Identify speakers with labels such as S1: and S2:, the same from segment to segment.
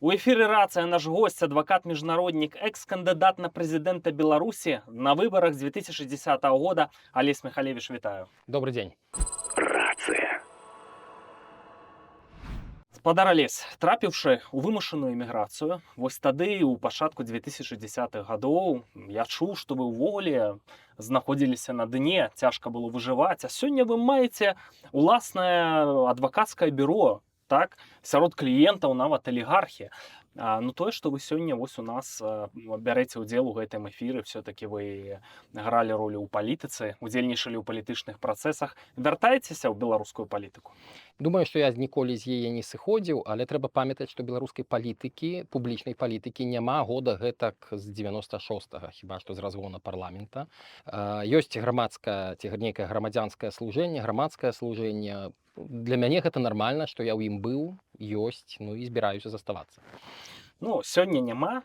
S1: У эфіры рацыя наш гость, адвакат-міжнароднік, экс-кандыдат на прэзідэнта Беларусі на выбарах з 2010 года. Алесь Михалевич, вітаю.
S2: Добрый день.
S3: Рация.
S1: Спадар Алесь, трапіўшы ў вымушаную эміграцыю, вось тады ў пачатку 2010-х гадоў я чуў, што вы ўвогуле знаходзіліся на дне, цяжка было выжываць, а сёння вы маеце уласнае адвакацкае бюро, так, сярод кліентаў нават алігархі. Ну тое, што вы сёння вось у нас бярэце ўдзел у гэтым эфіры, все-таки вы гралі ролю ў палітыцы, удзельнічалі ў палітычных працэсах, вяртаецеся ў беларускую палітыку?
S2: Думаю, што я ніколі з яе не сыходзіў, але трэба памятаць, што беларускай палітыкі, публічнай палітыкі няма года гэтак з 96-го, хіба што з разгона парламента. Ёсць грамадскае ці нейкае грамадзянскае служэнне, грамадскае служэнне. Для мяне гэта нармальна, што я ў ім быў, ёсць, ну і збіраюся заставацца.
S1: Ну, сёння няма,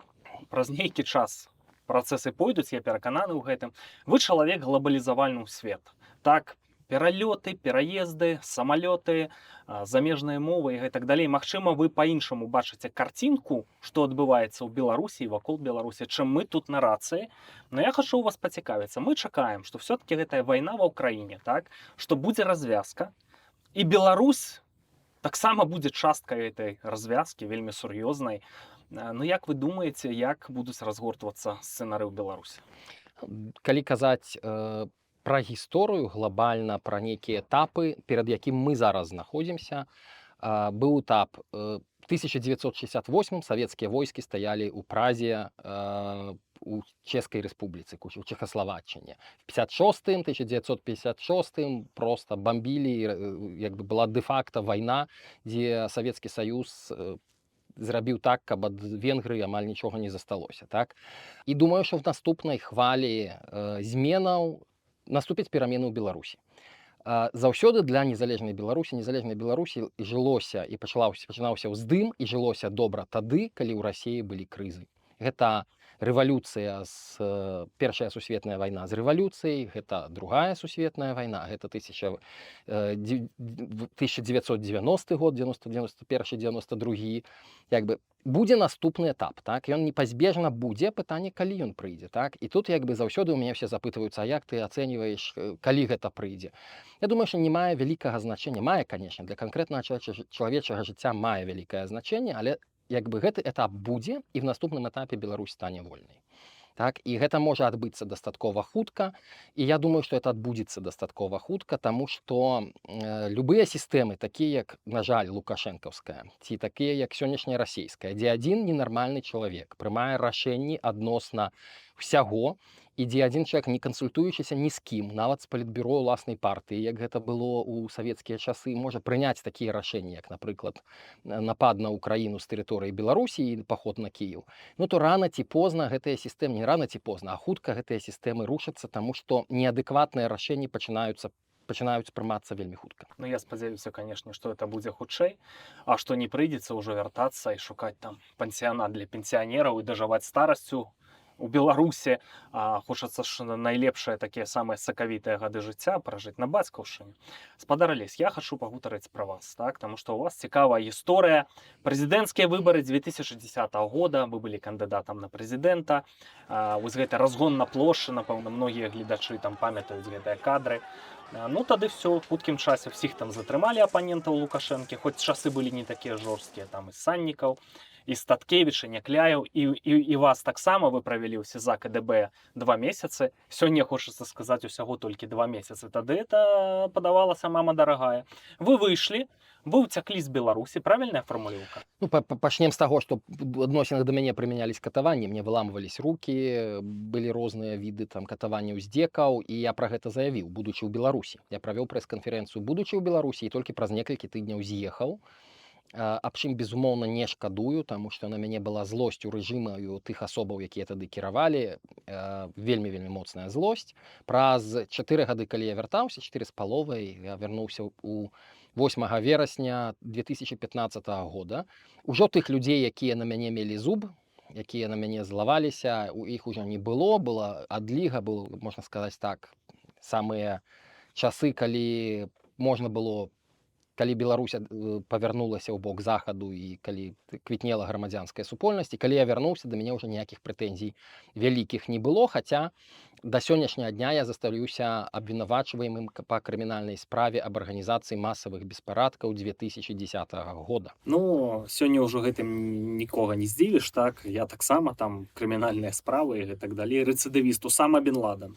S1: праз нейкі час працэсы пойдуць, я перакананы ў гэтым. Вы чалавек глобалізавальны ў свет. Так, пералёты, пераезды, самалёты, замежныя мовы і гэтак далей. Магчыма, вы па-іншаму бачыце карцінку, што адбываецца ў Беларусі і вакол Беларусі, чым мы тут на рацыі. Но я хачу у вас пацікавіцца. Мы чакаем, што все-таки гэтая вайна ва ўкраіне, так, што будзе развязка, і Беларусь таксама будзе часткай гэтай развязкі, вельмі сур'ёзнай. Ну як вы думаеце, як будуць разгортвацца сцэнары ў Беларусі?
S2: Калі казаць пра гісторыю глобальна, пра нейкія этапы, перад якім мы зараз знаходзімся, быў этап 1968 савецкія войскі стаялі ў Празе, у Чэшскай рэспубліцы, у Чехаславаччыне. В 56-м, 1956-м просто бомбілі, як бы была дэ-факта вайна, дзе Савецкі Саюз зрабіў так, каб ад Венгрыі амаль нічога не засталося. Так? І думаю, што в наступнай хвалі зменаў наступяць перамены ў Беларусі. Заўсёды для незалежнай Беларусі жылося і пачынаўся ўздым і жылося добра тады, калі ў Расіі былі крызы. Гэта рэвалюцыя першая сусветная вайна з рэвалюцыяй, гэта другая сусветная вайна, гэта 1990 год, 91-92. Як бы будзе наступны этап, так? Ён непазбежна будзе, пытанне, калі ён прыйдзе, так? І тут як бы заўсёды у мяне все запытваюцца, а як ты ацэньваеш, калі гэта прыйдзе? Я думаю, што не мае вялікага значэння, мае, конечно, для канкрэтнага чалавечага жыцця мае вялікае значэнне, але як бы гэты этап будзе, і в наступным этапе Беларусь стане вольнай. Так? І гэта можа адбыцца дастаткова хутка, і я думаю, што это адбудзецца дастаткова хутка, таму што любыя сістэмы, такія як, на жаль, лукашэнкаўская, ці такія як сённяшняя расійская, дзе адзін ненармальны чалавек прымае рашэнні адносна ўсяго, і дзе адзін чалавек, не кансультуючыся ні з кім, нават з палітбюро ўласнай партыі, як гэта было ў савецкія часы, можа прыняць такія рашэнні, як, напрыклад, напад на Украіну з тэрыторыі Беларусі і паход на Кіеў. Ну то рана ці позна гэтыя сістэмы, не рана ці позна, а хутка гэтыя сістэмы рушацца, таму што неадэкватныя рашэнні пачынаюць прымацца вельмі хутка.
S1: Ну я спадзяюся, канешне, што это будзе хутчэй, а што не прыйдзецца ўжо вяртацца і шукаць там пансіянат для пенсіянераў і дажываць старасцю у Беларусі. Хочацца ж найлепшыя такія самыя сакавітыя гады жыцця пражыць на бацькаўшчыне. Спадар Алесь, я хачу пагутарыць пра вас, так? Таму што у вас цікавая гісторыя. Прэзідэнцкія выбары 2010 года, вы былі кандыдатам на прэзідэнта. Вось гэты разгон на плошчы, напэўна, многія гледачы там памятаюць гэтыя кадры. Ну тады все, ў хуткім часе ўсіх там затрымалі апанентаў Лукашэнкі, хоць часы былі не такія жорсткія, там і Саннікаў, і Статкевіча, Някляеў, і вас таксама вы правялі ў СІЗА КДБ 2 месяцы. Сёння хочацца сказаць усяго толькі 2 месяцы. Тады это падавалася мама дарагая. Вы выйшлі, вы ўцяклі з Беларусі, правільная фармулёўка?
S2: Ну, пачнем з таго, што ў адносінах да мяне прымянялись катаванні, мне выламвались рукі, былі розныя віды там катаванняў, здзекаў, і я пра гэта заявіў, будучы ў Беларусі. Я правёў прэс-канферэнцыю, будучы ў Беларусі, і толькі праз некалькі тыдняў з'ехаў. Аб чым, безумоўна, не шкадую, таму што на мяне была злосць у рэжыма і у тых асобаў, якія тады кіравалі, вельмі моцная злосць. Праз 4 гады, калі я вяртаўся, 4,5, я вярнуўся ў 8 верасня 2015 года. Ужо тых людзей, якія на мяне мелі зуб, якія на мяне злаваліся, у іх ужо не было, была адліга, был, можна сказаць так, самыя часы, калі можна было калі Беларусь павярнулася ў бок захаду і калі квітнела грамадзянская супольнасць, і калі я вярнуўся, да мяне ўжо ніякіх прэтэнзій вялікіх не было, хаця да сённяшняга дня я застаюся абвінавачваемым па крымінальнай справе аб арганізацыі масавых беспарадкаў 2010 года.
S1: Ну, сёння ўжо гэтым нікога не здзівіш, так? Я таксама, там крымінальныя справы і так далей, рэцыдывіст Усама бен Ладен.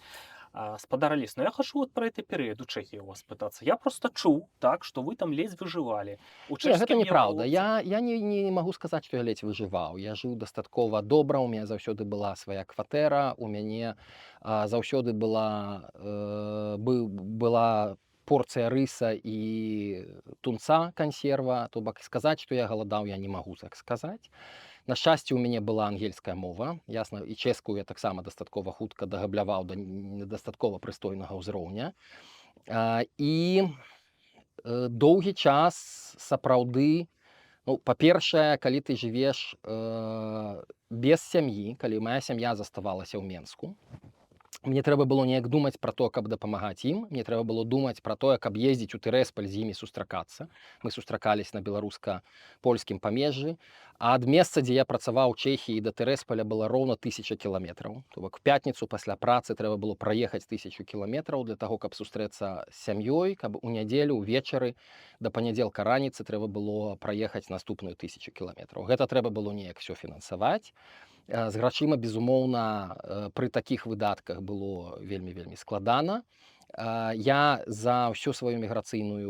S1: Спадар Алесь, ну я хочу вот про этот период у Чехии у вас пытаться. Я просто чуў, так, что вы там ледзь выжывали. У
S2: Не, гэта
S1: чэшскім
S2: неправда.
S1: нервоўцы-
S2: Я не магу сказаць, што я ледзь выжываў. Я жыў дастаткова добра, у мяне заўсёды была свая кватэра, у мяне заўсёды была порцыя рыса і тунца кансерва, то бок сказаць, што я галадаў, я не магу так сказаць. На шчасце, у мяне была ангельская мова, ясна, і чэшскую я таксама дастаткова хутка дагабляваў да дастаткова прыстойнага ўзроўня. І доўгі час сапраўды, ну, па-першае, калі ты жывеш без сям'і, калі моя сям'я заставалася ў Менску, мне трэба было неяк думаць пра то, каб дапамагаць ім, мне трэба было думаць пра тое, каб ездзіць у Тэрэсполь з імі сустракацца. Мы сустракались на беларуска-польскім памежжы, а ад месца, дзе я працаваў у Чэхіі, да Тэрэсполя была роўна 1000 кіламетраў. То бок пятніцу пасля працы трэба было праехаць 1000 кіламетраў для таго, каб сустрэцца з сям'ёй, каб у нядзелю ўвечары да панядзелка раніцы трэба было праехаць наступную 1000 кіламетраў. Гэта трэба было неяк всё фінансаваць. З грашыма, безумоўна, пры такіх выдатках было вельмі складана. Я за ўсю свой эміграцыйны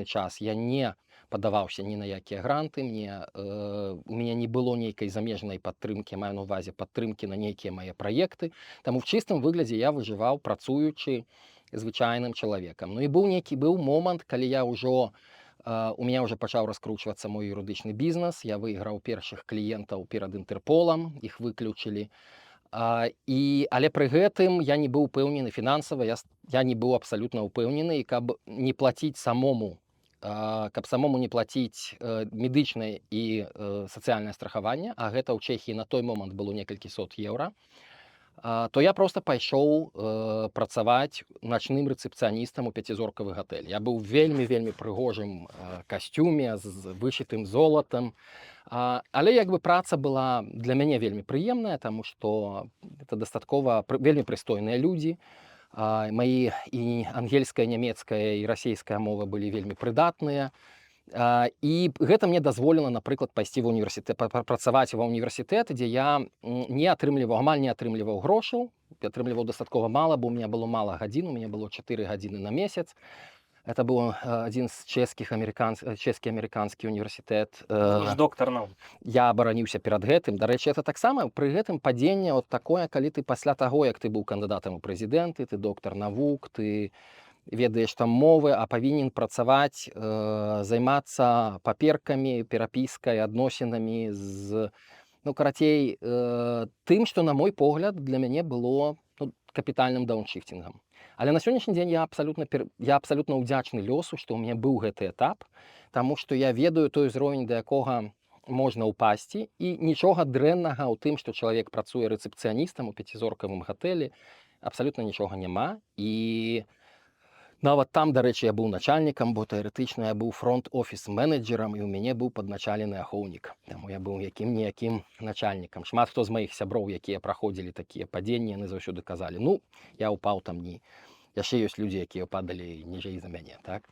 S2: час я не падаваўся ні на якія гранты, у мяне не было нейкай замежнай падтрымкі, маю на ўвазе падтрымкі на нейкія мае праекты. Таму в чыстым выглядзе я выжываў, працуючы звычайным чалавекам. Ну і быў момант, калі я ўжо у меня уже пачаў раскручвацца мой юрыдычны бізнес, я выйграў першых кліентаў перад Інтэрполам, іх выключылі. Але пры гэтым я не быў упэўнены фінансава, я не быў абсалютна упэўнены, і каб не плаціць самому не плаціць медычнае і сацыяльнае страхаванне, а гэта ў Чэхіі на той момант было некалькі сот еўра, то я просто пайшоў працаваць начным рэцэпцыяністам у 5-зоркавы гатэль. Я быў вельмі прыгожым касцюме з вышытым золатам. Але як бы праца была для мяне вельмі прыемная, таму што это дастаткова вельмі прыстойныя людзі. Маі і ангельская, нямецкая і расійская мова былі вельмі прыдатныя. І гэта мне дазволіла, напрыклад, пайсці ва ўніверсітэт, працаваць ва ўніверсітэт, дзе я амаль не атрымліваў грошаў, атрымліваў дастаткова мала, бо у меня было мала гадзін, у меня было 4 гадзіны на месяц. Это быў адзін з чэшскі-амерыканскі універсітэт.
S1: Вы ж доктар наук.
S2: Я абараніўся перад гэтым. Дарэчы, это таксама пры гэтым падзенне от такое, калі ты пасля таго, як ты быў кандыдатам у прэзідэнты, ты доктар навук, ты ведаеш там мовы, а павінен працаваць, займацца паперкамі, перапіскай, адносінамі з, ну, карацей, тым, што, на мой погляд, для мяне было капітальным дауншыфтингам. Але на сённяшні дзень я абсалютна ўдзячны лёсу, што ў мяне быў гэты этап, таму што я ведаю той узровень, да якога можна ўпасці, і нічога дрэннага ў тым, што чалавек працуе рэцэпцыяністам у 5-зоркавым гатэлі, абсалютна нічога няма. І нават там, дарэчы, я быў начальнікам, бо тэарэтычна я быў фронт-офіс-менеджерам, і ў мяне быў падначалены ахоўнік. Таму я быў якім-ніякім начальнікам. Шмат хто з маіх сяброў, якія праходзілі такія падзенні, яны заўсёды казалі: ну, я ўпаў там не. Яшчэ ёсць людзі, якія падалі ніжэй за мяне, так?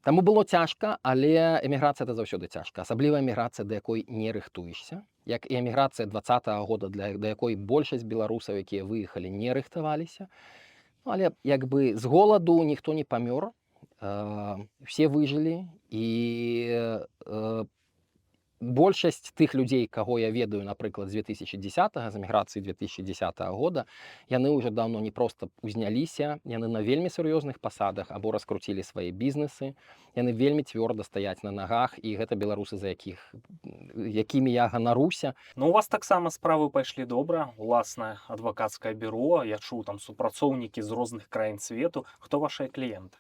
S2: Таму было цяжка, але эміграцыя — это заўсёды цяжка. Асабліва эміграцыя, да якой не рыхтуешся. Як і эміграцыя 2020 года, да якой большасць беларусаў, якія выехалі, не рыхтаваліся. Але як бы з голаду ніхто не памёр, все выжылі, і большасць тых людзей, каго я ведаю, напрыклад, з 2010-го, з эміграцыі 2010 года, яны ўжо даўно не проста узняліся, яны на вельмі сур'ёзных пасадах або раскруцілі свае бізнесы, яны вельмі цвёрда стаяць на нагах, і гэта беларусы, якімі я ганаруся.
S1: Ну, у вас таксама справы пайшлі добра, уласнае адвакацкае бюро, я чуў там супрацоўнікі з розных краін свету. Хто вашыя кліенты?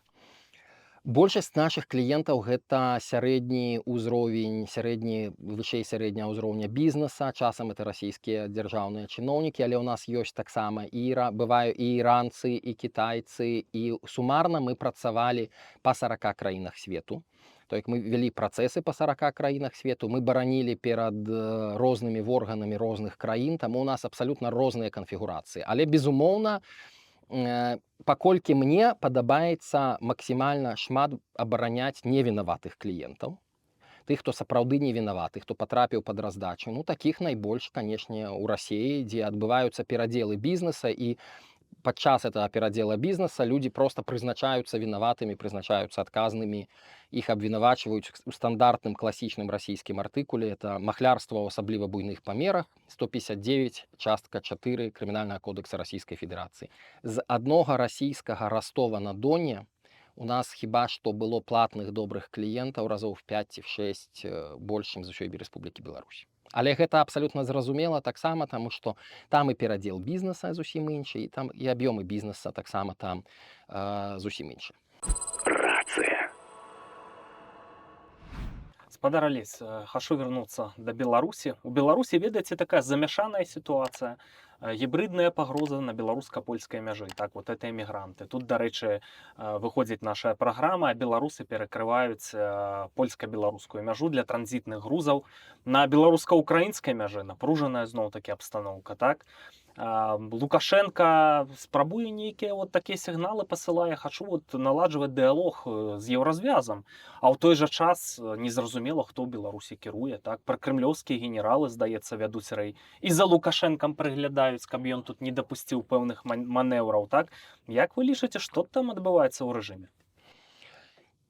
S2: Большасць нашых кліентаў гэта сярэдні ўзровень, вышэй сярэдняга ўзроўня бізнеса. Часам это расійскія дзяржаўныя чыноўнікі, але ў нас ёсць таксама бываю і іранцы, і кітайцы, і сумарна мы працавалі па 40 краінах свету. То як мы вялі працэсы па 40 краінах свету, мы баранілі перад рознымі органамі розных краін, таму у нас абсалютна розныя канфігурацыі. Але безумоўна, паколькі мне падабаецца максімальна шмат абараняць невінаватых кліентаў, тых, хто сапраўды не вінаваты, хто патрапіў пад раздачу, ну такіх найбольш, канешне, у Расіі, дзе адбываюцца перадзелы бізнеса, і падчас этого перадзела бізнеса людзі проста прызначаюцца вінаватымі, прызначаюцца адказнымі, іх абвінавачваюць у стандартным класічным расійскім артыкуле. Это махлярства ў асабліва буйных памерах, 159 частка 4 крымінальнага кодекса Расійскай Федэрацыі. З аднога расійскага Ростова-на-Доне у нас хіба што было платных добрых кліентаў разоў в 5 ці в 6 больш, чым з усёй Рэспублікі Беларусь. Але гэта абсалютна зразумела таксама, таму што там і перадзел бізнеса зусім іншы, і там і аб'ёмы бізнеса таксама там зусім іншы.
S3: Рация.
S1: Спадар Алесь, хочу вернуться до Беларуси. У Беларуси, ведаеце, такая замяшаная ситуация, гібридная пагроза на беларуска-польскай мяжы. Так, вот это эмігранты. Тут, дарэчы, выходзіць наша праграма, а беларусы перакрываюць польска-беларускую мяжу для транзітных грузаў. На беларуска-украінскай мяжы напружаная зноў-такі абстаноўка, так? Лукашенко спрабуе нейкія вот такія сігналы пасылае, хачу вот наладжваць дыялог з еўразвязам, а ў той жа час незразумела, хто ў Беларусі кіруе, так? Пракрэмлёўскія генералы, здаецца, вядуць рэй, і за Лукашэнкам прыглядаюць, каб ён тут не дапусціў пэўных манеўраў, так? Як вы лічыце, што там адбываецца ў рэжыме?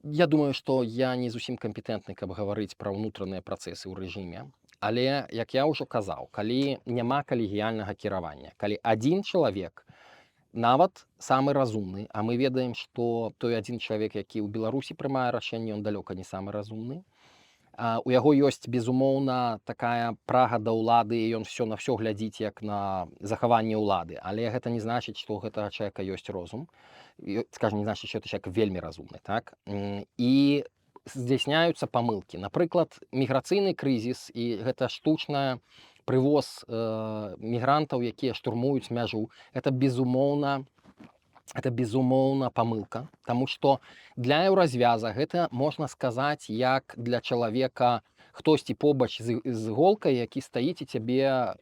S2: Я думаю, што я не зусім кампетэнтны, каб гаварыць пра ўнутраныя працэсы ў рэжыме. Але, як я ўжо казаў, калі няма калегіяльнага кіравання, калі адзін чалавек, нават самы разумны, а мы ведаем, што той адзін чалавек, які ў Беларусі прымае рашэнне, ён далёка не самы разумны, у яго ёсць, безумоўна, такая прага да ўлады, і ён на ўсё глядзіць як на захаванне ўлады. Але гэта не значыць, што ў гэтага чалавека ёсць розум. Скажем, не значыць, што гэта чалавек вельмі разумны, так? І здзяйсняюцца памылкі. Напрыклад, міграцыйны крызіс і гэта штучная прывоз мігрантаў, якія штурмуюць мяжу, это безумоўна памылка, таму што для еўразвяза гэта, можна сказаць, як для чалавека хтосьці побач з іголкай, які стаіць і цябе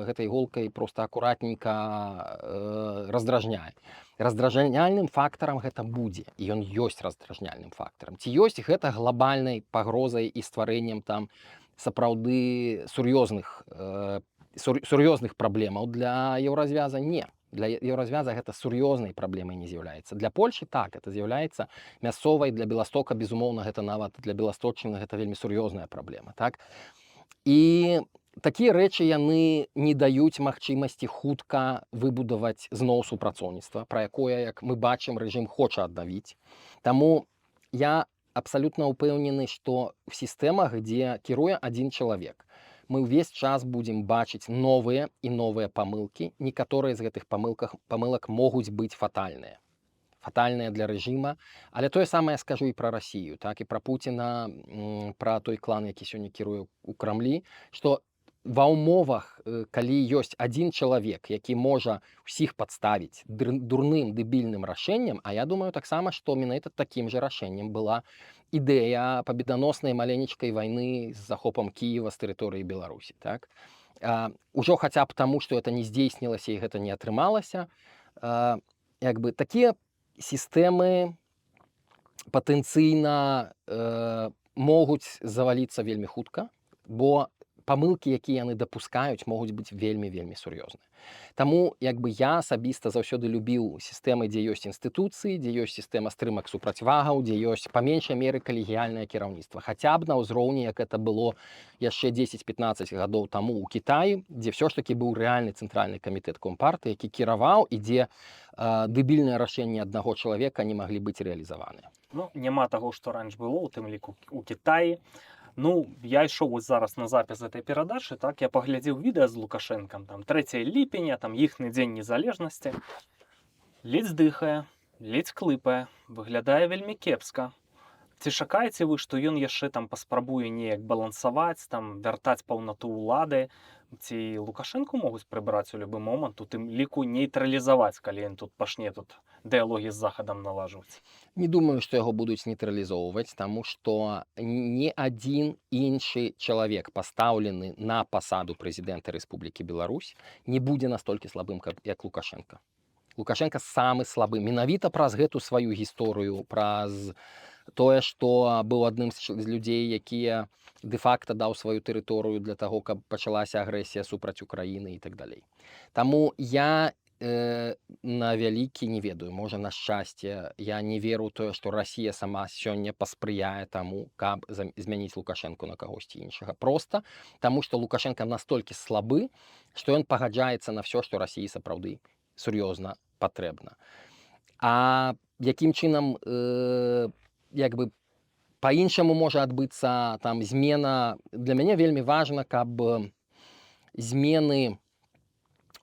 S2: гэтай іголкай проста акуратненька раздражняе. Раздражняльным фактарам гэта будзе, і ён ёсць раздражняльным фактарам. Ці ёсць гэта глобальнай пагрозай і стварэннем там сапраўды сур'ёзных праблемаў для еўразвяза? Не. Для еўразвяза гэта сур'ёзнай праблемай не з'яўляецца. Для Польшы так, это з'яўляецца мясцовай, для Беластока, безумоўна, гэта нават для Беласточчыны гэта вельмі сур'ёзная праблема, так? І такія рэчы яны не даюць магчымасці хутка выбудаваць зноў супрацоўніцтва, пра якое, як мы бачым, рэжым хоча аднавіць. Таму я абсалютна ўпэўнены, што в сістэмах, дзе кіруе адзін чалавек, мы ўвесь час будзем бачыць новыя і новыя памылкі. Некаторыя з гэтых памылак могуць быць фатальныя для рэжыма, але тое самае скажу і пра Расію, так, і пра Пуціна, пра той клан, які сёння кіруе ў Крамлі, што ва ўмовах, калі ёсць адзін чалавек, які можа ўсіх падставіць дурным, дэбільным рашэннем, а я думаю таксама, што менавіта такім жа рашэннем была ідэя пабеданоснай маленечкай вайны з захопам Кіева з тэрыторыі Беларусі, так? Ужо хаця б таму, што это не здзейснілася і гэта не атрымалася, як бы такія сістэмы патэнцыйна могуць заваліцца вельмі хутка, бо памылкі, якія яны дапускаюць, могуць быць вельмі сур'ёзныя. Таму, як бы я асабіста заўсёды любіў сістэмы, дзе ёсць інстытуцыі, дзе ёсць сістэма стрымак супрацьвагаў, дзе ёсць па меншай меры калегіяльнае кіраўніцтва. Хаця б на ўзроўні, як это было яшчэ 10-15 гадоў таму ў Кітаі, дзе ўсё ж такі быў рэальны цэнтральны камітэт Компартыі, які кіраваў і дзе дэбільныя рашэнні аднаго чалавека не маглі быць рэалізаваныя.
S1: Ну, няма таго, што раньш было, у тым ліку у Кітаі. Ну, я ішоў вось зараз на запіс гэтай перадачы, так, я паглядзеў відэа з Лукашэнкам, там, 3 ліпеня, там, іхны дзень незалежнасці. Ледзь дыхае, Ледзь клыпае, выглядае вельмі кепска. Ці чакаеце вы, што ён яшчэ там паспрабуе неяк балансаваць, там вяртаць паўнату ўлады? Ці Лукашэнку могуць прыбраць у любы момант, у тым ліку нейтралізаваць, калі ён тут пачне тут дыялогі з захадам налажваць?
S2: Не думаю, што яго будуць нейтралізоўваць, таму што ні адзін іншы чалавек, пастаўлены на пасаду прэзідэнта Рэспублікі Беларусь, не будзе настолькі слабым, як Лукашенко. Лукашенко самы слабы. Менавіта праз гэту сваю гісторыю, праз тое, што быў адным з людзей, якія дэ-факта даў сваю тэрыторыю для таго, каб пачалася агрэсія супраць Украіны і так далей. Таму я на вялікі не ведаю, можа, на шчасце, я не веру ў тое, што Расія сама сёння паспрыяе таму, каб змяніць Лукашэнку на кагосьці іншага. Проста таму, што Лукашенко настолькі слабы, што ён пагаджаецца на ўсё, што Расіі сапраўды сур'ёзна патрэбна. А якім чынам як бы па-іншаму можа адбыцца там змена, для мяне вельмі важна, каб змены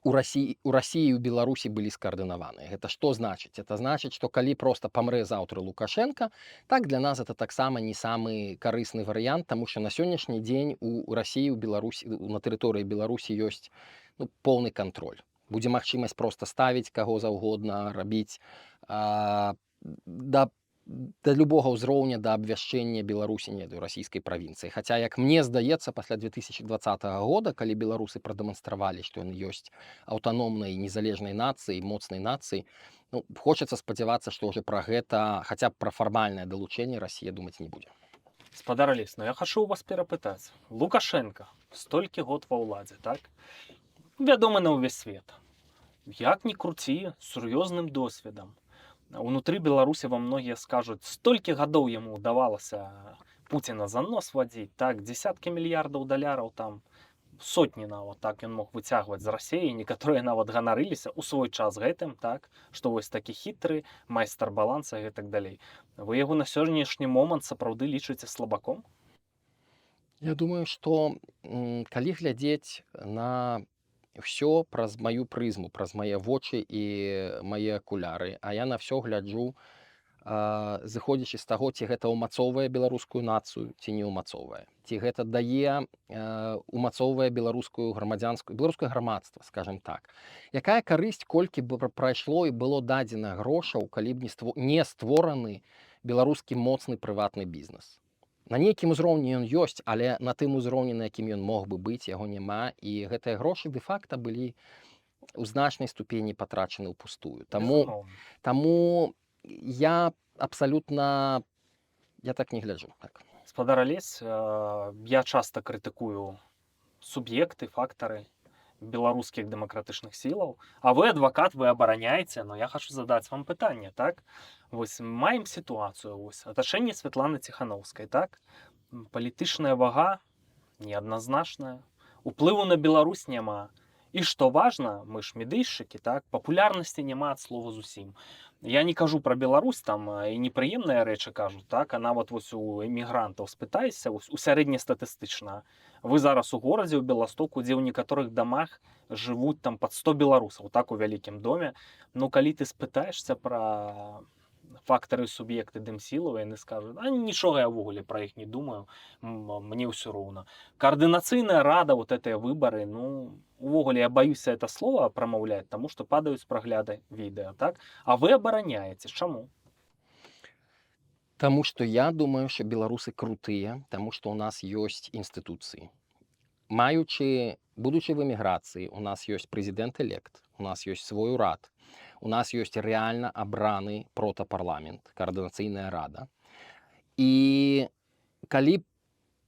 S2: у Расіі і ў Беларусі былі скаардынаваныя. Гэта што значыць? Это значыць, што калі проста памрэ заўтра Лукашенко, так для нас это таксама не самы карысны варыянт, таму што на сённяшні дзень у Расіі, у Беларусі, на тэрыторыі Беларусі ёсць поўны кантроль. Будзе магчымасць проста ставіць каго заўгодна, рабіць да любога ўзроўня, да абвяшчэння Беларусі, не ведаю, расійскай правінцыі. Хаця, як мне здаецца, пасля 2020 года, калі беларусы прадэманстравалі, што яны ёсць аўтаномнай, незалежнай нацыяй, моцнай нацыяй, хочацца спадзявацца, што ўжо пра гэта, хаця б пра фармальнае далучэнне Расія думаць не будзе.
S1: Спадар Алесь, я хачу у вас перапытаць. Лукашенко столькі год ва ўладзе, так? Вядомы на ўвесь свет. Як ні круці, з сур'ёзным досведам. Унутры Беларусі вам многія скажуць, столькі гадоў яму ўдавалася Пуціна за нос вадзіць, так, дзесяткі мільярдаў даляраў, там, сотні нават, так, ён мог выцягваць з Расіі, некаторыя нават ганарыліся ў свой час гэтым, так, што вось такі хітры, майстар баланса і так далей. Вы яго на сённяшні момант сапраўды лічыце слабаком?
S2: Я думаю, што калі глядзець на ўсё праз маю прызму, праз мае вочы і мае акуляры, а я на ўсё гляджу, зыходзячы з таго, ці гэта ўмацоўвае беларускую нацыю, ці не ўмацоўвае. Ці гэта дае, умацоўвае беларускае грамадства, скажем так. Якая карысць, колькі б прайшло і было дадзена грошаў, калі б не створаны беларускі моцны прыватны бізнес. На нейкім узроўні ён ёсць, але на тым узроўні, на якім ён мог бы быць, яго няма, і гэтыя грошы дэ-факта былі ў значнай ступені патрачаны ўпустую. Таму я абсалютна, я так не гляджу. Так.
S1: Спадар Алесь, я часта крытыкую суб'екты, фактары беларускіх дэмакратычных сілаў, а вы адвакат, вы абараняеце, но я хачу задаць вам пытанне, так? Вось маем сітуацыю, вось атачэнне Святланы Ціханаўскай, так? Палітычная вага неадназначная, уплыву на Беларусь няма. І што важна, мы ж медыйшчыкі, так, папулярнасці няма ад слова зусім. Я не кажу пра Беларусь, там і непрыемныя рэчы кажу, так, а нават вось у эмігрантаў спытайся, вось у сярэднестатыстычна. Вы зараз у горадзе, у Беластоку, дзе ў некаторых дамах жывуць там пад 100 беларусаў, так, у вялікім доме. Ну, калі ты спытаешся пра фактары суб'екты дэмсілаў, яны скажуць, а нічога я ўвогуле пра іх не думаю, мне ўсё роўна. Координацыйная рада, вот гэтыя выбары, ну, увогуле я баюся это слово прамаўляць, таму што падаюць прагляды відэа, так? А вы абараняеце, чаму?
S2: Таму што я думаю, што беларусы крутыя, таму што ў нас ёсць інстытуцыі. Будучы в эміграцыі, у нас ёсць прэзідэнт-элект, у нас ёсць свой урад, у нас ёсць рэальна абраны протапарламент, координацыйная рада. І калі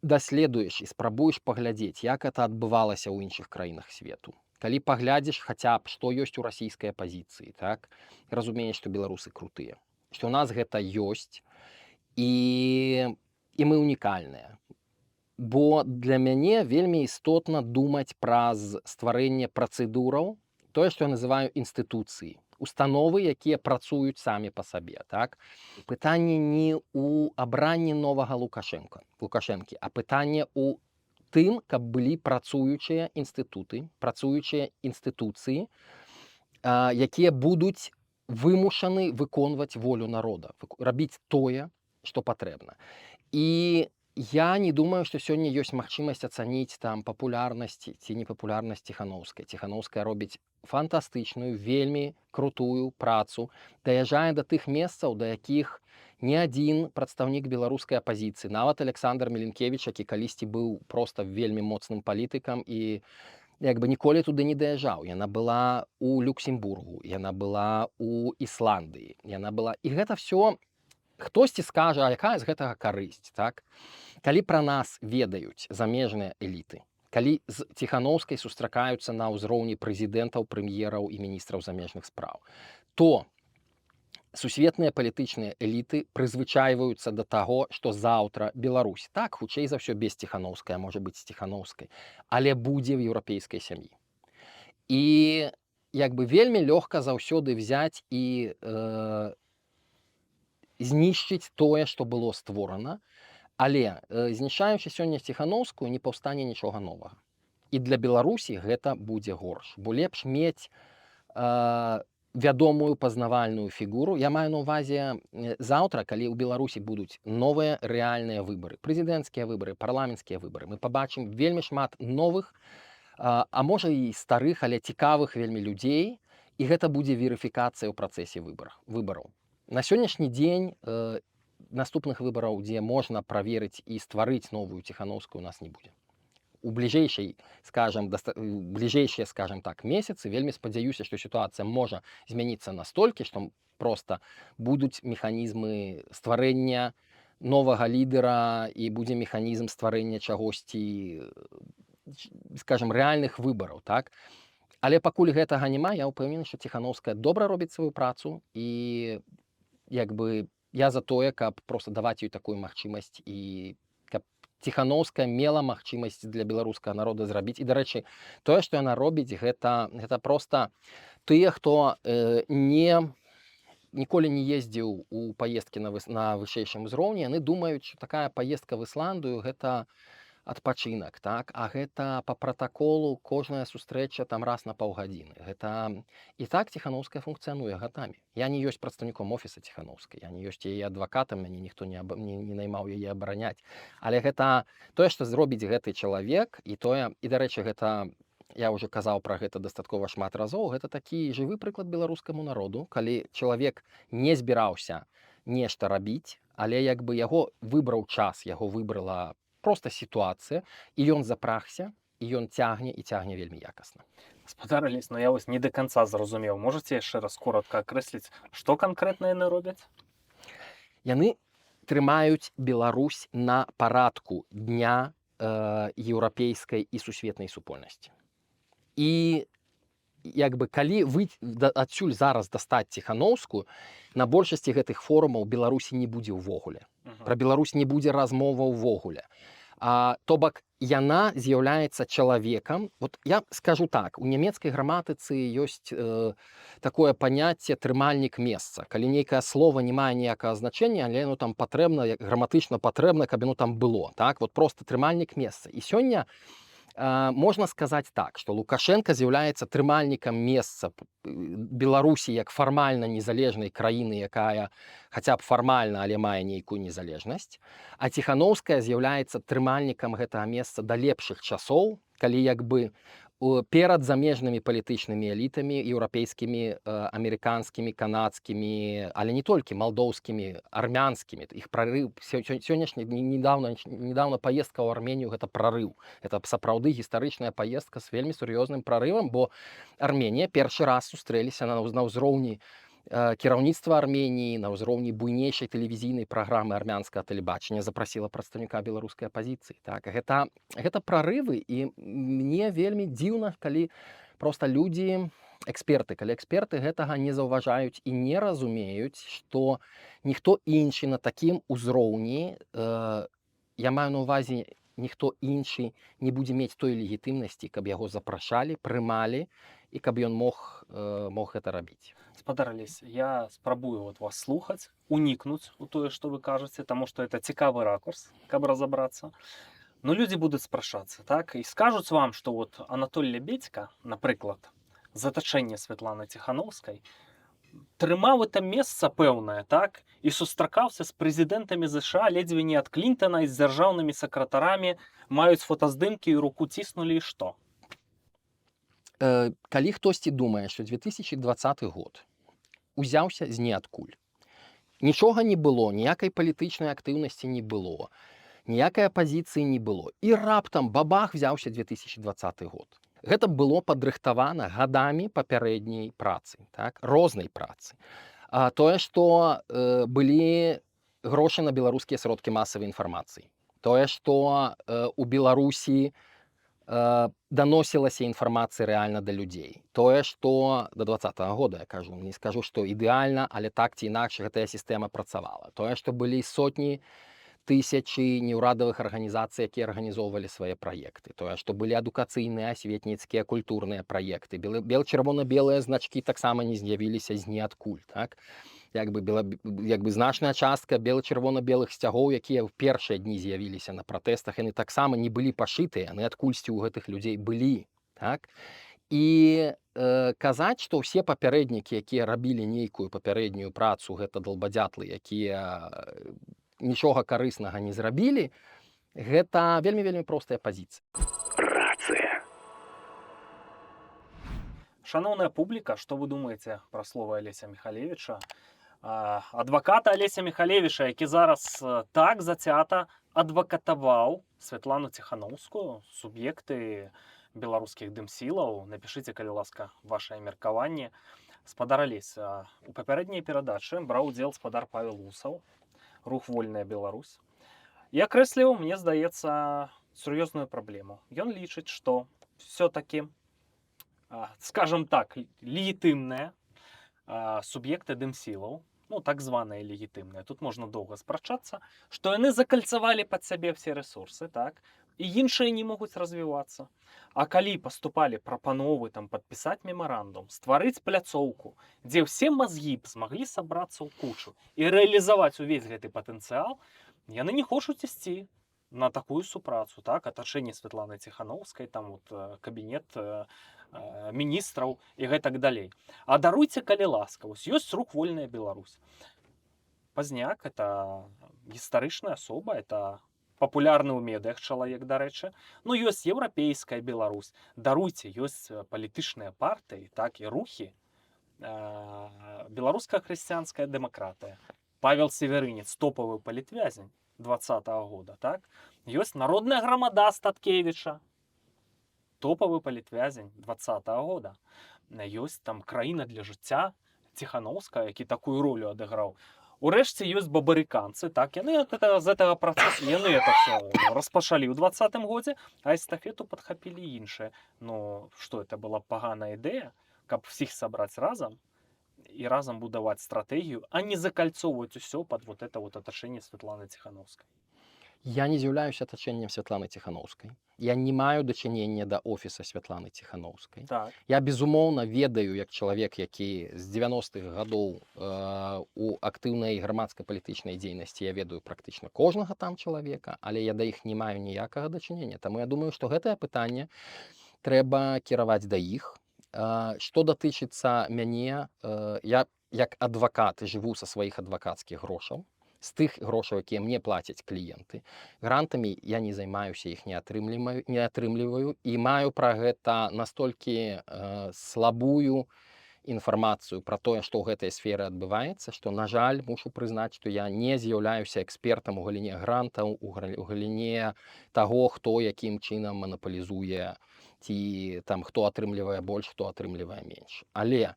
S2: даследуеш і спрабуеш паглядзець, як это адбывалася ў іншых краінах свету, калі паглядзіш хаця б, што ёсць у расійскай апазіцыі, так, разумееш, што беларусы крутыя, што ў нас гэта ёсць, і мы унікальныя. Бо для мяне вельмі істотна думаць праз стварэнне працэдураў, тое, што я называю інстытуцыі, установы, якія працуюць самі па сабе. Так? Пытанне не ў абранні новага Лукашэнкі, а пытанне ў тым, каб былі працуючыя інстытуты, працуючыя інстытуцыі, якія будуць вымушаны выконваць волю народа, рабіць тое, што патрэбна. І я не думаю, што сёння ёсць магчымасць ацаніць там папулярнасць ці непапулярнасць Ціханаўскай. Ціханаўская робіць фантастычную, вельмі крутую працу, даязджае да тых месцаў, да якіх ні адзін прадстаўнік беларускай апазіцыі, нават Александр Меленкевіч, які калісьці быў проста вельмі моцным палітыкам і як бы ніколі туды не даязджаў. Яна была у Люксембургу, яна была у Ісландыі, яна была... І гэта все хтосьці скажа, а якая з гэтага карысць, так? Калі пра нас ведаюць замежныя эліты, калі з Ціханаўскай сустракаюцца на ўзроўні прэзідэнтаў, прэм'ераў і міністраў замежных спраў, то сусветныя палітычныя эліты прызвычайваюцца да таго, што заўтра Беларусь, так, хутчэй за ўсё без Ціханаўскай, можа быць з Ціханаўскай, але будзе в еўрапейскай сям'і. І як бы вельмі лёгка заўсёды взяць і знішчыць тое, што было створана, але знішчаючы сёння Ціханаўскую, не паўстане нічога новага. І для Беларусі гэта будзе горш, бо лепш мець вядомую пазнавальную фігуру. Я маю на ўвазе заўтра, калі ў Беларусі будуць новыя рэальныя выбары, прэзідэнцкія выбары, парламенцкія выбары, мы пабачым вельмі шмат новых, а можа і старых, але цікавых вельмі людзей, і гэта будзе верыфікацыя ў працэсе выбараў. На сённяшні дзень наступных выбараў, дзе можна праверыць і стварыць новую Ціханаўскую, у нас не будзе. У бліжэйшыя, скажам так, месяцы вельмі спадзяюся, што сітуацыя можа змяніцца настолькі, што проста будуць механізмы стварэння новага лідара і будзе механізм стварэння чагосьці, скажам, рэальных выбараў, так? Але пакуль гэтага няма, я ўпэўнены, што Ціханаўская добра робіць сваю працу, і як бы я за тое, каб проста даваць ёй такую магчымасць, і каб Ціханаўская мела магчымасць для беларускага народа зрабіць. І, дарэчы, тое, што яна робіць, гэта проста тыя, хто ніколі не ездзіў у паездкі на вышэйшым узроўні, яны думаюць, што такая паездка в Ісландыю гэта адпачынак, так? А гэта па пратаколу кожная сустрэча там раз на паўгадзіны. Гэта і так Ціханаўская функцыянуе гадамі. Я не ёсць прадстаўніком офіса Ціханаўскай, я не ёсць яе адвакатам, мяне ніхто не наймаў яе абараняць. Але гэта тое, што зробіць гэты чалавек, і дарэчы, гэта я ўжо казаў пра гэта дастаткова шмат разоў, гэта такі жывы прыклад беларускаму народу, калі чалавек не збіраўся нешта рабіць, але як бы яго выбраў час, яго выбрала проста сітуацыя, і ён запрагся, і ён цягне, і цягне вельмі якасна.
S1: Гаспадар Алесь, я вось не да канца зразумеў. Можаце яшчэ раз коротка акрэсліць, што канкрэтна яны робяць?
S2: Яны трымаюць Беларусь на парадку дня еўрапейскай і сусветнай супольнасці. І як бы калі адсюль зараз дастаць Ціханаўскую, на большасці гэтых форумаў Беларусі не будзе ўвогуле. Пра Беларусь не будзе размова ўвогуле. То бок яна з'яўляецца чалавекам. Вот я скажу так, у нямецкай граматыцы ёсць такое паняцце трымальнік месца. Калі нейкае слова не мае ніякага значэння, але яно там патрэбна, граматычна патрэбна, каб яно там было. Так? Вот просто трымальнік месца. І сёння можна сказаць так, што Лукашенко з'яўляецца трымальнікам месца Беларусі як фармальна незалежнай краіны, якая хаця б фармальна, але мае нейкую незалежнасць, а Ціханаўская з'яўляецца трымальнікам гэтага месца да лепшых часоў, калі як бы перад замежнымі палітычнымі элітамі, еўрапейскімі, амерыканскімі, канадскімі, але не толькі малдоўскімі, армянскімі. Іх прарыў сённяшні, недавно паездка ў Арменію, гэта прарыў. Гэта сапраўды гістарычная паездка з вельмі сур'ёзным прарывам, бо Арменія першы раз сустрэліся на ўзроўні кіраўніцтва Арменіі, на ўзроўні буйнейшай тэлевізійнай праграмы армянскага тэлебачання запрасіла прадстаўніка беларускай апазіцыі. Так? Гэта прарывы, і мне вельмі дзіўна, калі проста людзі, калі эксперты гэтага не заўважаюць і не разумеюць, што ніхто іншы на такім узроўні, я маю на ўвазе, ніхто іншы не будзе мець той легітымнасці, каб яго запрашалі, прымалі, і каб ён мог гэта рабіць.
S1: Гаспадар Алесь, я спрабую вас слухаць, унікнуць у тое, што вы кажаце, таму што это цікавы ракурс, каб разабрацца. Но людзі будуць спрашацца, так? І скажуць вам, што Анатоль Лебедзька, напрыклад, затачэнне Святланы Ціханаўскай трымаў это месца пэўнае, так, і сустракаўся з прэзідэнтамі ЗША ледзьве не ад Клінтана і з дзяржаўнымі сакратарамі, маюць фотаздымкі і руку ціснулі, і што?
S2: Калі хтосьці думае, што 2020 год узяўся з ніадкуль, нічога не было, ніякай палітычнай актыўнасці не было, ніякай апазіцыі не было. І раптам бабах взяўся 2020 год. Гэта было падрыхтавана гадамі папярэдняй працы, так? Рознай працы. Тое, што былі грошы на беларускія сродкі масавай інфармацыі. Тое, што у Беларусі даносілася інфармацыя рэальна да людзей. Тое, што да 2020 года, я кажу, не скажу, што ідэальна, але так ці інакш гэтая сістэма працавала. Тое, што былі сотні тысячы неўрадавых арганізацый, якія арганізоўвалі свае праекты. Тое, што былі адукацыйныя, асветніцкія, культурныя праекты. Бел-чырвона-белыя значкі таксама не з'явіліся з ніадкуль, так? Як бы значная частка бела-чырвона-белых сцягоў, якія ў першыя дні з'явіліся на пратэстах, яны таксама не былі пашытыя, яны адкульсьці ў гэтых людзей былі, так? І казаць, што ўсе папярэднікі, якія рабілі нейкую папярэднюю працу, гэта далбадзятлы, якія нічога карыснага не зрабілі, гэта вельмі-вельмі простая пазіцыя.
S3: Рацыя.
S1: Шаноўная публіка, што вы думаеце пра словы Алеся Міхалевіча? Адваката Алеся Міхалевіча, які зараз так зацята адвакатаваў Святлану Ціханаўскую, суб'екты беларускіх дымсілаў. Напішыце, калі ласка, вашае меркаванне. Спадар Алесь, у папярэдняй перадачы браў удзел спадар Павел Усаў, рух «Вольная Беларусь». І акрэсліў, мне здаецца, сур'ёзную праблему. Ён лічыць, што все-таки, скажем так, легітымныя суб'екты дымсілаў, ну, так званыя легітымныя, тут можна доўга спрачацца, што яны закальцавалі пад сябе все ресурсы, так, і іншыя не могуць развівацца. А калі паступалі прапановы там падпісаць мемарандум, стварыць пляцоўку, дзе ўсе мазгі б змаглі сабрацца ў кучу і рэалізаваць увесь гэты патэнцыял, яны не хочуць ісці на такую супрацу, так, атачэнне Святланы Ціханаўскай, там вот кабінет міністраў і гэтак далей. А даруйце, калі ласка, вось ёсць рух «Вольная Беларусь». Пазняк — это гістарычная асоба, это папулярны ў медыях чалавек, дарэчы. Ну, ёсць еўрапейская Беларусь. Даруйце, ёсць палітычныя партыі, так, і рухі. Беларуская хрысціянская дэмакратыя. Павел Северынец, топавы палітвязень 2020 года, так? Ёсць народная грамада Статкевіча, топавы палітвязень 2020 года. Ёсць там краіна для жыцця Ціханаўская, які такую ролю адыграў. Урэшце ёсць бабарыканцы, так, яны з гэтага працэсу, яны это все распачалі ў 2020 годзе, а эстафету падхапілі іншыя. Ну, што это была паганая ідэя, каб всіх сабраць разам і разам будаваць стратэгію, а не закальцоўваць усё пад вот это вот атачэнне Святланы Ціханаўскай.
S2: Я не з'яўляюся атачэннем Святланы Ціханаўскай. Я не маю дачынення да офіса Святланы Ціханаўскай.
S1: Так.
S2: Я, безумоўна, ведаю, як чалавек, які з 90-х гадоў у актыўнай грамадска-палітычнай дзейнасці, я ведаю практычна кожнага там чалавека, але я да іх не маю ніякага дачынення. Таму я думаю, што гэтае пытанне трэба кіраваць да іх. Што датычыцца мяне, я як адвакат жыву са сваіх адвакацкіх грошаў, з тых грошаў, якія мне плацяць кліенты. Грантамі я не займаюся, іх не атрымліваю і маю пра гэта настолькі слабую інфармацыю пра тое, што ў гэтай сферы адбываецца, што, на жаль, мушу прызнаць, што я не з'яўляюся экспертам у галіне грантаў, у галіне таго, хто якім чынам манапалізуе, ці там хто атрымлівае больш, хто атрымлівае менш. Але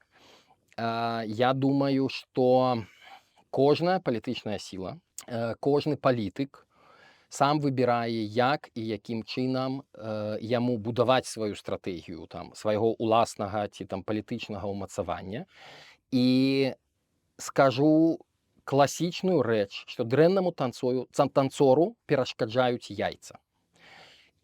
S2: я думаю, што кожная палітычная сіла, кожны палітык сам выбірае, як і якім чынам яму будаваць сваю стратэгію там, свайго ўласнага ці там палітычнага ўмацавання. І скажу класічную рэч, што дрэннаму танцору перашкаджаюць яйца.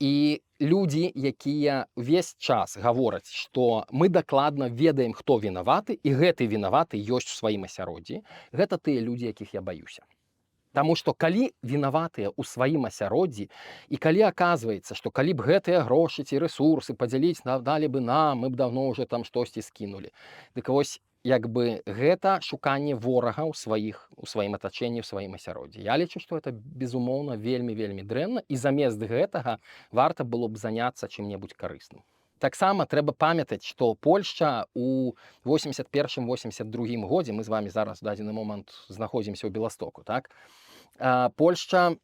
S2: І людзі, якія ўвесь час гавораць, што мы дакладна ведаем, хто вінаваты, і гэты вінаваты ёсць у сваім асяроддзі, гэта тыя людзі, якіх я баюся. Таму што калі вінаватыя ў сваім асяроддзі, і калі аказваецца, што калі б гэтыя грошы ці рэсурсы падзяліць далі бы нам, мы б даўно ўжо там штосьці скінулі. Дык вось як бы гэта шуканне ворага ў сваім атачэнні, ў сваім асяроддзі. Я лічу, што это безумоўна вельмі дрэнна, і замест гэтага варта было б заняцца чым-небудзь карысным. Таксама трэба памятаць, што Польшча ў 81-82 годзе, мы з вамі зараз у дадзены момант знаходзімся ў Беластоку, так? Польшча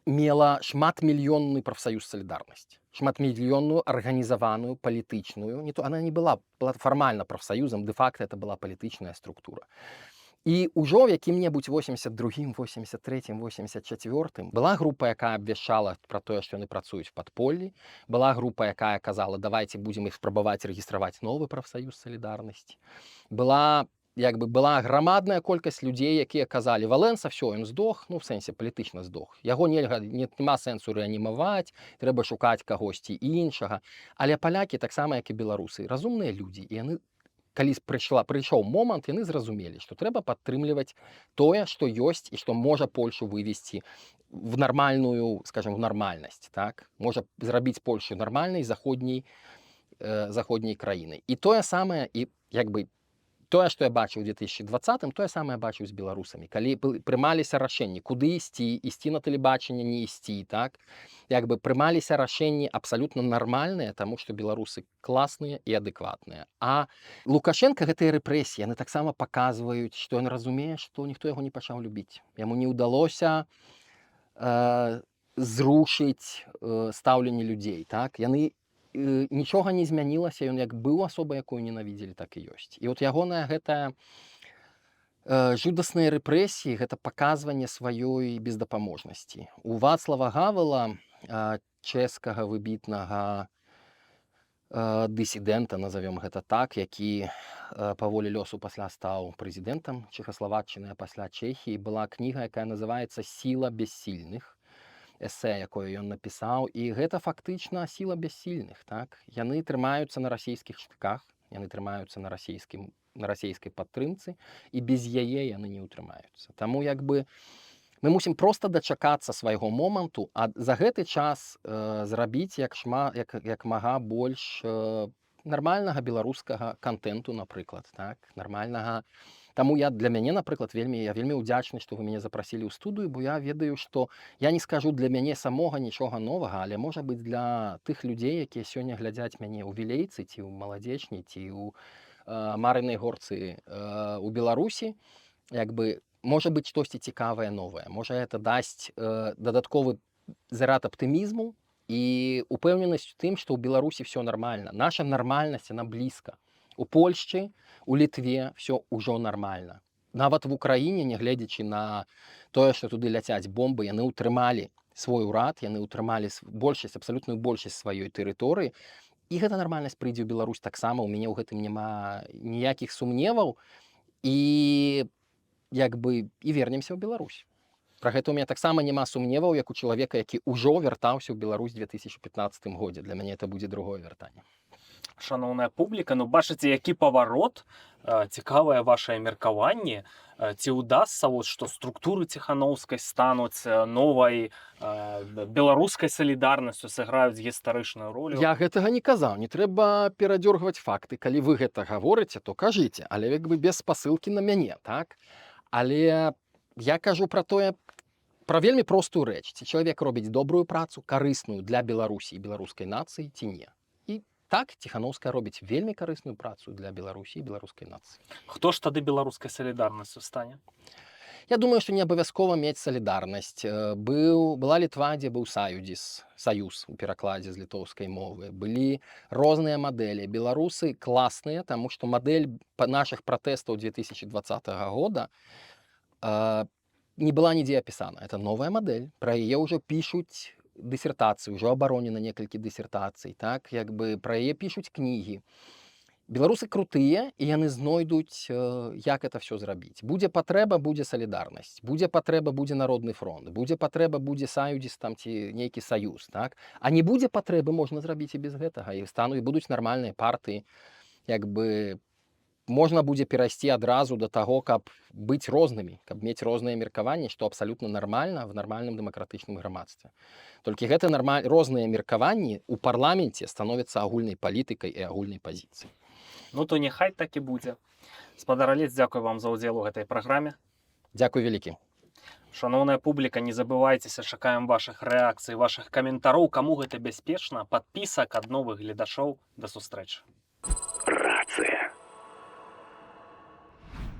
S2: мела шматмільённы прафсаюз «Салідарнасць», шматмільённую арганізаваную палітычную, она не была фармальна прафсаюзам, дэ-факта это была палітычная структура. І ўжо ў якім-небудзь 82-м, 83-м, 84-м была група, якая абвяшчала пра тое, што яны працуюць в падполлі, была група, якая казала, давайте будзем іх спрабаваць рэгістраваць новы прафсаюз «Салідарнасць». Была грамадная колькасць людзей, якія казалі, Валенса, все, ён здох, ну, в сэнсе палітычна здох. Яго нельга, няма сэнсу рэанімаваць, трэба шукаць кагосьці іншага. Але палякі, таксама, як і беларусы, разумныя людзі, і яны, калі прыйшоў момант, яны зразумелі, што трэба падтрымліваць тое, што ёсць і што можа Польшу вывесці в нармальную, скажем, в нармальнасць, так? Можа зрабіць Польшу нармальнай заходняй краінай. І тое самае, і як бы тое, што я бачыў у 2020-м, тое самае бачыў з беларусамі. Калі прымаліся рашэнні, куды ісці на тэлебачанне, не ісці, так? Як бы прымаліся рашэнні абсалютна нармальныя, таму што беларусы класныя і адэкватныя. А Лукашенко гэтыя рэпрэсіі, яны таксама паказваюць, што ён разумее, што ніхто яго не пачаў любіць. Яму не ўдалося зрушыць стаўленне людзей, так? Нічога не змянілася, ён як быў асоба, якую ненавідзелі, так і ёсць. І от ягоная гэтая жудасныя рэпрэсіі, гэта паказванне сваёй бездапаможнасці. У Вацлава Гавела, чэшскага выбітнага дысідэнта, назовём гэта так, які па волі лёсу пасля стаў прэзідэнтам Чэхаславакчыны, а пасля Чэхіі, была кніга, якая называецца «Сіла бяссільных», эсэ, якое ён напісаў, і гэта фактычна сіла бяссільных, так? Яны трымаюцца на расійскіх штыках, яны трымаюцца на расійскай падтрымцы, і без яе яны не ўтрымаюцца. Таму як бы мы мусім проста дачакацца свайго моманту, а за гэты час зрабіць як мага больш нармальнага беларускага контенту, напрыклад, так? Нармальнага. Таму для мяне, напрыклад, я вельмі ўдзячны, што вы мяне запрасілі ў студыю, бо я ведаю, што я не скажу для мяне самога нічога новага, але можа быць для тых людзей, якія сёння глядзяць мяне ў Вілейцы, ці ў Маладзечні, ці ў Марынай Горцы у Беларусі, як бы можа быць штосьці цікавае новае. Можа гэта дасць дадатковы зарад аптымізму і упэўненасць у тым, што ў Беларусі все нармальна. Наша нармальнасць, яна блізка. У Польшчы, у Літве все ўжо нармальна. Нават в Украіне, нягледзячы на тое, што туды ляцяць бомбы, яны ўтрымалі свой урад, яны ўтрымалі абсалютную большасць сваёй тэрыторыі. І гэта нармальнасць прыйдзе ў Беларусь таксама, у мяне ў гэтым няма ніякіх сумневаў. І як бы і вернемся ў Беларусь. Пра гэта у мяне таксама няма сумневаў, як у чалавека, які ўжо вяртаўся ў Беларусь у 2015 годзе. Для мяне это будзе другое вяртанне.
S1: Шановная публіка, ну бачыце, які паварот, цікавае вашае меркаванне, ці ўдасца, што структуры ціханаўскай стануць новай беларускай салідарнасцю, сыграюць гістарычную ролю.
S2: Я гэтага не казаў, не трэба перадзёргваць факты. Калі вы гэта гаворыце, то кажыце, але як бы без спасылкі на мяне, так? Але я кажу пра вельмі простую рэч. Ці чалавек робіць добрую працу, карысную для Беларусі і беларускай нацыі, ці не. Так, Ціханаўская робіць вельмі карысную працу для Беларусі і беларускай нацыі.
S1: Хто ж тады беларускай салідарнасцю стане?
S2: Я думаю, што не абавязкова мець салідарнасць. Была Літва, дзе быў саюз у перакладзе з літоўскай мовы. Былі розныя мадэлі. Беларусы класныя, таму што мадэль нашых пратэстаў 2020 года не была нідзе апісана. Это новая мадэль. Пра яе ўжо пішуць дысертацыі, ўжо абаронена некалькі дысертацый, так, як бы пра яе пішуць кнігі. Беларусы крутыя, і яны знойдуць, як это все зрабіць. Будзе патрэба, будзе салідарнасць. Будзе патрэба, будзе народны фронт. Будзе патрэба, будзе саюдзіс там ці нейкі саюз, так? А не будзе патрэбы, можна зрабіць і без гэтага. І будуць нармальныя партыі, як бы можна будзе перайсці адразу да таго, каб быць рознымі, каб мець розныя меркаванні, што абсалютна нармальна в нармальным дэмакратычным грамадстве. Толькі гэта розныя меркаванні ў парламенце становяцца агульнай палітыкай і агульнай пазіцыяй.
S1: Ну то няхай так і будзе. Спадар Алесь, дзякуй вам за ўдзел у гэтай праграме.
S2: Дзякуй вялікі.
S1: Шаноўная публіка, не забывайцеся, чакаем вашых рэакцый, вашых каментароў, каму гэта бяспечна, падпісак ад новых гледашоў. Да сустрэчы.